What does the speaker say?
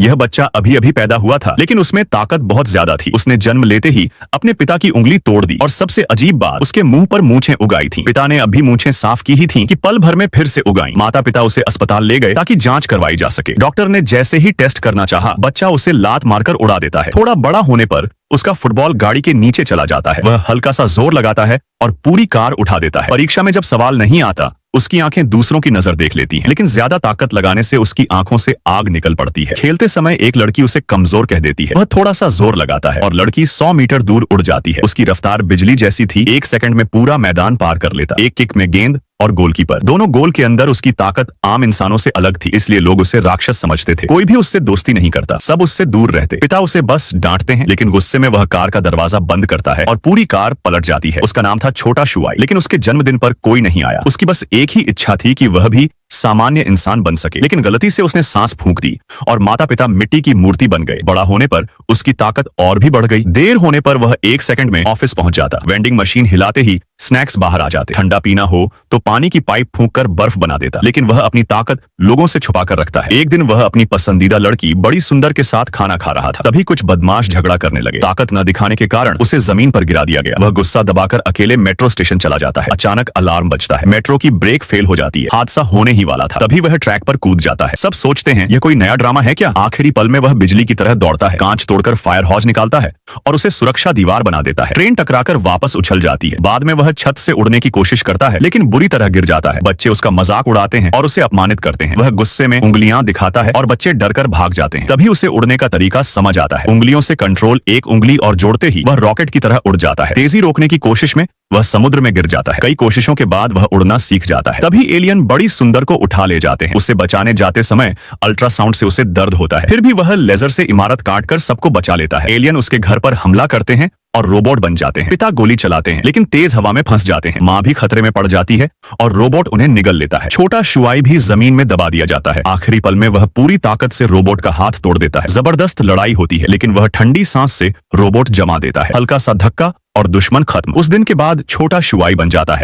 यह बच्चा अभी अभी पैदा हुआ था, लेकिन उसमें ताकत बहुत ज्यादा थी। उसने जन्म लेते ही अपने पिता की उंगली तोड़ दी और सबसे अजीब बात, उसके मुंह पर मूंछें उगाई थी। पिता ने अभी मूंछें साफ की ही थी कि पल भर में फिर से उगाई। माता पिता उसे अस्पताल ले गए ताकि जांच करवाई जा सके। डॉक्टर ने जैसे ही टेस्ट करना चाहा, बच्चा उसे लात मारकर उड़ा देता है। थोड़ा बड़ा होने पर उसका फुटबॉल गाड़ी के नीचे चला जाता है। वह हल्का सा जोर लगाता है और पूरी कार उठा देता है। परीक्षा में जब सवाल नहीं आता, उसकी आंखें दूसरों की नजर देख लेती हैं, लेकिन ज्यादा ताकत लगाने से उसकी आंखों से आग निकल पड़ती है। खेलते समय एक लड़की उसे कमजोर कह देती है। वह थोड़ा सा जोर लगाता है और लड़की 100 मीटर दूर उड़ जाती है। उसकी रफ्तार बिजली जैसी थी, 1 सेकंड में पूरा मैदान पार कर लेता। एक किक में गेंद और गोलकीपर दोनों गोल के अंदर। उसकी ताकत आम इंसानों से अलग थी, इसलिए लोग उसे राक्षस समझते थे। कोई भी उससे दोस्ती नहीं करता, सब उससे दूर रहते। पिता उसे बस डांटते हैं, लेकिन गुस्से में वह कार का दरवाजा बंद करता है और पूरी कार पलट जाती है। उसका नाम था छोटा शुआई, लेकिन उसके जन्मदिन पर कोई नहीं आया। उसकी बस एक ही इच्छा थी कि वह भी सामान्य इंसान बन सके, लेकिन गलती से उसने सांस फूंक दी और माता पिता मिट्टी की मूर्ति बन गए। बड़ा होने पर उसकी ताकत और भी बढ़ गई। देर होने पर वह 1 सेकंड में ऑफिस पहुंच जाता। वेंडिंग मशीन हिलाते ही स्नैक्स बाहर आ जाते। ठंडा पीना हो तो पानी की पाइप फूंककर बर्फ बना देता, लेकिन वह अपनी ताकत लोगों से छुपा कर रखता है। एक दिन वह अपनी पसंदीदा लड़की बड़ी सुंदर के साथ खाना खा रहा था, तभी कुछ बदमाश झगड़ा करने लगे। ताकत न दिखाने के कारण उसे जमीन पर गिरा दिया गया। वह गुस्सा दबाकर अकेले मेट्रो स्टेशन चला जाता है। अचानक अलार्म बजता है, मेट्रो की ब्रेक फेल हो जाती है। हादसा होने ही वाला था, तभी वह ट्रैक पर कूद जाता है। सब सोचते हैं यह कोई नया ड्रामा है क्या। आखिरी पल में वह बिजली की तरह दौड़ता है, कांच तोड़कर फायर हॉज निकालता है और उसे सुरक्षा दीवार बना देता है। ट्रेन टकराकर वापस उछल जाती है। बाद में वह छत से उड़ने की कोशिश करता है, लेकिन बुरी तरह गिर जाता है। बच्चे उसका मजाक उड़ाते हैं और उसे अपमानित करते हैं। वह गुस्से में उंगलियां दिखाता है और बच्चे डरकर भाग जाते हैं। तभी उसे उड़ने का तरीका समझ आता है। उंगलियों से कंट्रोल, एक उंगली और जोड़ते ही वह रॉकेट की तरह उड़ जाता है। तेजी रोकने की कोशिश में वह समुद्र में गिर जाता है। कई कोशिशों के बाद वह उड़ना सीख जाता है। तभी एलियन बड़ी सुंदर को उठा ले जाते हैं। उसे बचाने जाते समय अल्ट्रासाउंड से उसे दर्द होता है, फिर भी वह लेजर से इमारत काटकर सबको बचा लेता है। एलियन उसके घर पर हमला करते हैं और रोबोट बन जाते हैं। पिता गोली चलाते हैं, लेकिन तेज हवा में फंस जाते हैं। माँ भी खतरे में पड़ जाती है और रोबोट उन्हें निगल लेता है। छोटा शुआई भी जमीन में दबा दिया जाता है। आखिरी पल में वह पूरी ताकत से रोबोट का हाथ तोड़ देता है। जबरदस्त लड़ाई होती है, लेकिन वह ठंडी सांस से रोबोट जमा देता है। हल्का सा धक्का और दुश्मन खत्म। उस दिन के बाद छोटा शुआई बन जाता है।